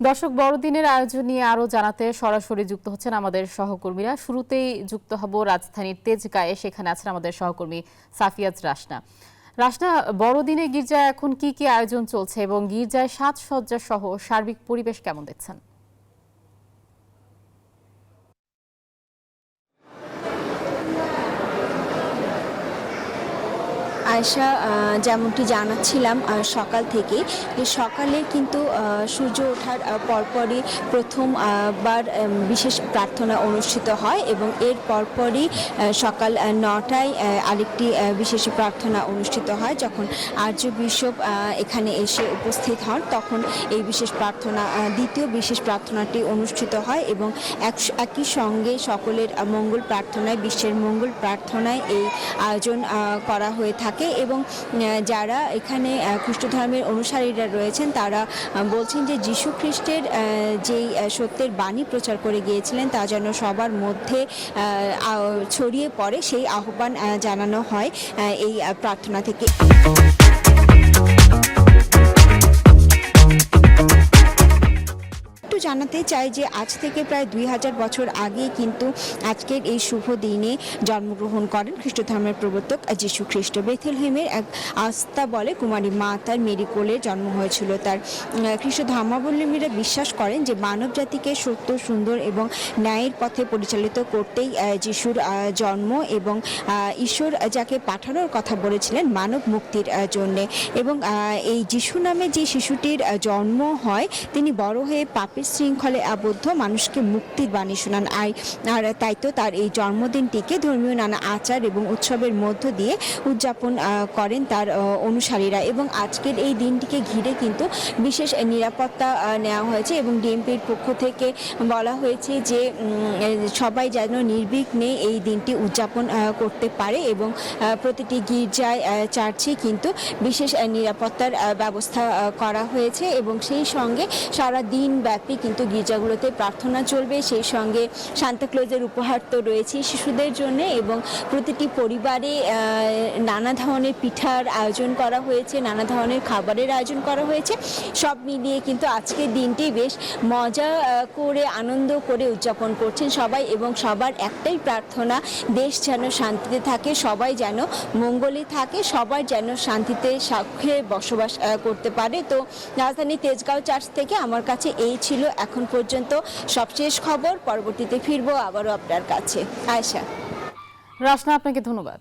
দর্শক, বড়দিনের আয়োজন নিয়ে আরো জানাতে সরাসরি যুক্ত হচ্ছেন আমাদের সহকর্মীরা। শুরুতেই যুক্ত হব রাজধানীর তেজগাঁয়ে, সেখানে আছেন আমাদের সহকর্মী সাফিয়াজ রাশনা। রাশনা, বড়দিনে গির্জায় এখন কি কি আয়োজন চলছে এবং গির্জায় সাজসজ্জা সহ সার্বিক পরিবেশ কেমন দেখছেন? আয়শা, যেমনটি জানাচ্ছিলাম সকাল থেকে যে সকালে কিন্তু সূর্য ওঠার পরপরই প্রথম বার বিশেষ প্রার্থনা অনুষ্ঠিত হয় এবং এর পরপরই সকাল ৯টায় আরেকটি বিশেষ প্রার্থনা অনুষ্ঠিত হয়। যখন আর্য বিশপ এখানে এসে উপস্থিত হন তখন এই বিশেষ প্রার্থনা দ্বিতীয় বিশেষ প্রার্থনাটি অনুষ্ঠিত হয় এবং একই সঙ্গে সকলের মঙ্গল প্রার্থনায়, বিশ্বের মঙ্গল প্রার্থনায় এই আয়োজন করা হয়ে থাকে এবং যারা এখানে খ্রিস্ট ধর্মের অনুসারীরা রয়েছেন তারা বলছেন যে যীশু খ্রিস্টের যেই সত্যের বাণী প্রচার করে গিয়েছিলেন তা যেন সবার মধ্যে ছড়িয়ে পড়ে, সেই আহ্বান জানানো হয় এই প্রার্থনা থেকে। জানাতে চাই যে আজ থেকে প্রায় 2000 বছর আগে কিন্তু আজকের এই শুভ দিনে জন্মগ্রহণ করেন খ্রিস্ট ধর্মের প্রবর্তক যীশু খ্রিস্ট। বেথলেহেমের এক আস্থা বলে কুমারী মা তার মেরি কোলে জন্ম হয়েছিল তার। খ্রিস্ট ধর্মাবলম্বীরা বিশ্বাস করেন যে মানব জাতিকে সত্য, সুন্দর এবং ন্যায়ের পথে পরিচালিত করতেই যিশুর জন্ম এবং ঈশ্বর যাকে পাঠানোর কথা বলেছিলেন মানব মুক্তির জন্যে। এবং এই যিশু নামে যে শিশুটির জন্ম হয় তিনি বড় হয়ে পাপের শৃঙ্খলে আবদ্ধ মানুষকে মুক্তির বাণী শোনান। আর তাই তো তার এই জন্মদিনটিকে ধর্মীয় নানা আচার এবং উৎসবের মধ্য দিয়ে উদযাপন করেন তার অনুসারীরা। এবং আজকের এই দিনটিকে ঘিরে কিন্তু বিশেষ নিরাপত্তা নেওয়া হয়েছে এবং ডিএমপির পক্ষ থেকে বলা হয়েছে যে সবাই যেন নির্বিঘ্নে এই দিনটি উদযাপন করতে পারে এবং প্রতিটি গির্জায়, চার্চে কিন্তু বিশেষ নিরাপত্তার ব্যবস্থা করা হয়েছে এবং সেই সঙ্গে সারা দিন ব্যাপী কিন্তু গির্জাগুলোতে প্রার্থনা চলবে। সেই সঙ্গে সান্তাক্লজের উপহার তো রয়েছে শিশুদের জন্য এবং প্রতিটি পরিবারে নানা ধরনের পিঠার আয়োজন করা হয়েছে, নানা ধরনের খাবারের আয়োজন করা হয়েছে। সব মিলিয়ে কিন্তু আজকের দিনটি বেশ মজা করে, আনন্দ করে উদযাপন করছেন সবাই এবং সবার একটাই প্রার্থনা, দেশ যেন শান্তিতে থাকে, সবাই যেন মঙ্গলে থাকে, সবাই যেন শান্তিতে সুখে বসবাস করতে পারে। তো রাজধানী তেজগাঁও চার্চ থেকে আমার কাছে এই ছিল এখন পর্যন্ত সবশেষ খবর। পরবর্তীতে ফিরবো আবারও আপনার কাছে। আয়শা। রাশনা, আপনাকে ধন্যবাদ।